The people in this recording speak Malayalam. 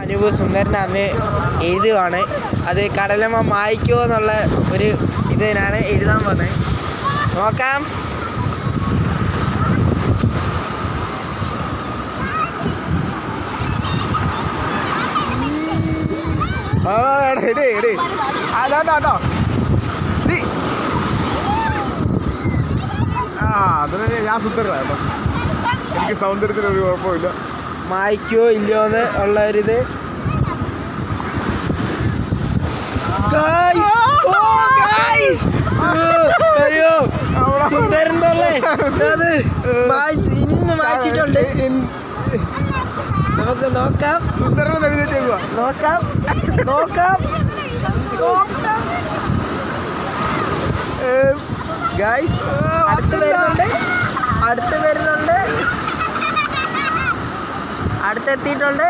അനൂപ് സുന്ദരൻ അന്ന് എഴുതുവാണ്. അത് കടലമ്മ മായ്ക്കുമോ എന്നുള്ള ഒരു ഇതിനാണ് എഴുതാൻ പോകുന്നത്. നോക്കാം. അതാട്ടോ അതിനെ ഞാൻ സുന്ദരനാട്ടോ. എനിക്ക് സൗന്ദര്യത്തിനൊരു കുഴപ്പമില്ല. മായ്ക്കോ ഇല്ലയോന്ന് ഉള്ള ഒരിത്. അയ്യോ സുന്ദരൻ അത് ഇന്ന് മായ്ച്ചിട്ടുണ്ട്. നമുക്ക് നോക്കാം. നോക്കാം നോക്കാം ഗൈസ്. അടുത്ത് വരുന്നുണ്ട്. അടുത്തെത്തിയിട്ടുണ്ട്.